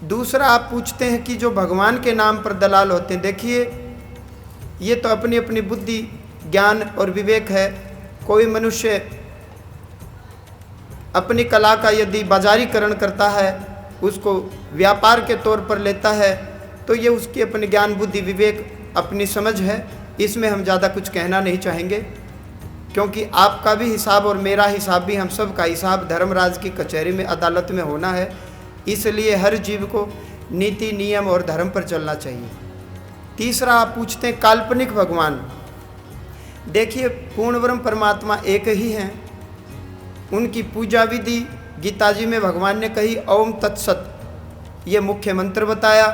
दूसरा आप पूछते हैं कि जो भगवान के नाम पर दलाल होते हैं, देखिए ये तो अपनी अपनी बुद्धि, ज्ञान और विवेक है। कोई मनुष्य अपनी कला का यदि बाजारीकरण करता है, उसको व्यापार के तौर पर लेता है, तो ये उसकी अपनी ज्ञान, बुद्धि, विवेक, अपनी समझ है। इसमें हम ज़्यादा कुछ कहना नहीं चाहेंगे, क्योंकि आपका भी हिसाब और मेरा हिसाब भी, हम सब का हिसाब धर्मराज की कचहरी में, अदालत में होना है। इसलिए हर जीव को नीति, नियम और धर्म पर चलना चाहिए। तीसरा आप पूछते हैं काल्पनिक भगवान। देखिए पूर्ण ब्रह्म परमात्मा एक ही हैं। उनकी पूजा विधि गीता जी में भगवान ने कही ओम तत्सत, ये मुख्य मंत्र बताया।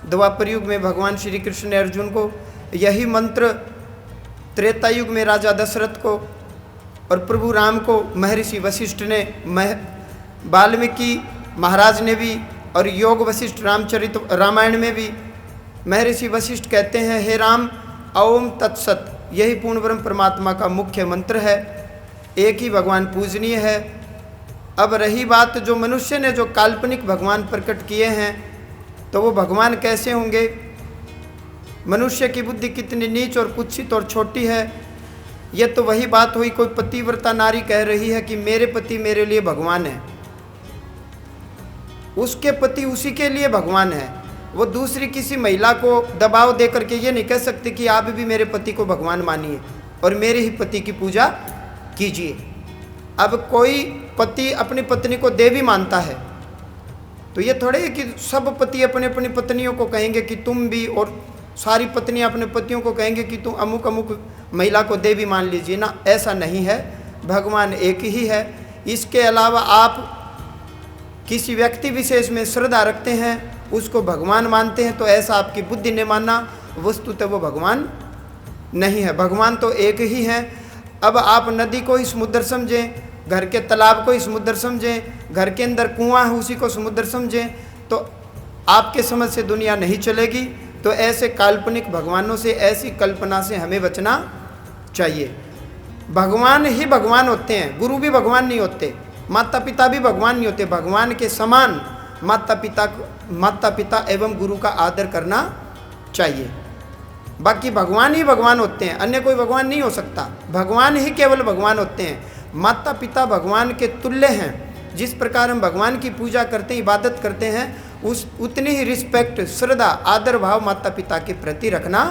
द्वापर युग में भगवान श्री कृष्ण ने अर्जुन को यही मंत्र, त्रेता युग में राजा दशरथ को, और प्रभु राम को महर्षि वशिष्ठ ने, वाल्मीकि महाराज ने भी, और योग वशिष्ठ रामचरित रामायण में भी महर्षि वशिष्ठ कहते हैं हे राम ओम तत्सत, यही पूर्ण ब्रह्म परमात्मा का मुख्य मंत्र है। एक ही भगवान पूजनीय है। अब रही बात जो मनुष्य ने जो काल्पनिक भगवान प्रकट किए हैं, तो वो भगवान कैसे होंगे? मनुष्य की बुद्धि कितनी नीच और कुत्सित और छोटी है। ये तो वही बात हुई, कोई पतिव्रता नारी कह रही है कि मेरे पति मेरे लिए भगवान है, उसके पति उसी के लिए भगवान है। वो दूसरी किसी महिला को दबाव दे करके ये नहीं कह सकती कि आप भी मेरे पति को भगवान मानिए और मेरे ही पति की पूजा कीजिए। अब कोई पति अपनी पत्नी को देवी मानता है, तो ये थोड़े है कि सब पति अपने अपनी पत्नियों को कहेंगे कि तुम भी, और सारी पत्नियां अपने पतियों को कहेंगे कि तुम अमुक अमुक महिला को देवी मान लीजिए ना। ऐसा नहीं है, भगवान एक ही है। इसके अलावा आप किसी व्यक्ति विशेष में श्रद्धा रखते हैं, उसको भगवान मानते हैं, तो ऐसा आपकी बुद्धि ने मानना, वस्तुतः वो भगवान नहीं है। भगवान तो एक ही है। अब आप नदी को ही समुद्र समझें, घर के तालाब को ही समुद्र समझें, घर के अंदर कुआं है उसी को समुद्र समझें, तो आपके समझ से दुनिया नहीं चलेगी। तो ऐसे काल्पनिक भगवानों से, ऐसी कल्पना से हमें बचना चाहिए। भगवान ही भगवान होते हैं, गुरु भी भगवान नहीं होते, माता पिता भी भगवान नहीं होते। भगवान के समान माता पिता एवं गुरु का आदर करना चाहिए। बाकी भगवान ही भगवान होते हैं, अन्य कोई भगवान नहीं हो सकता। भगवान ही केवल भगवान होते हैं। माता पिता भगवान के तुल्य हैं। जिस प्रकार हम भगवान की पूजा करते हैं, इबादत करते हैं, उतनी ही रिस्पेक्ट, श्रद्धा, आदर भाव माता पिता के प्रति रखना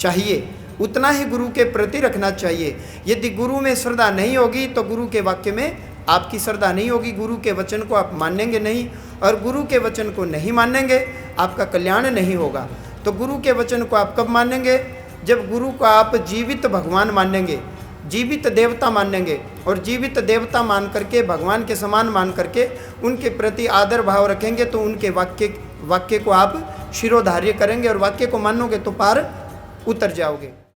चाहिए, उतना ही गुरु के प्रति रखना चाहिए। यदि गुरु में श्रद्धा नहीं होगी तो गुरु के वाक्य में आपकी श्रद्धा नहीं होगी, गुरु के वचन को आप मानेंगे नहीं, और गुरु के वचन को नहीं मानेंगे आपका कल्याण नहीं होगा। तो गुरु के वचन को आप कब मानेंगे? जब गुरु को आप जीवित भगवान मानेंगे, जीवित देवता मानेंगे, और जीवित देवता मान करके, भगवान के समान मान करके उनके प्रति आदर भाव रखेंगे, तो उनके वाक्य को आप शिरोधार्य करेंगे, और वाक्य को मानोगे तो पार उतर जाओगे।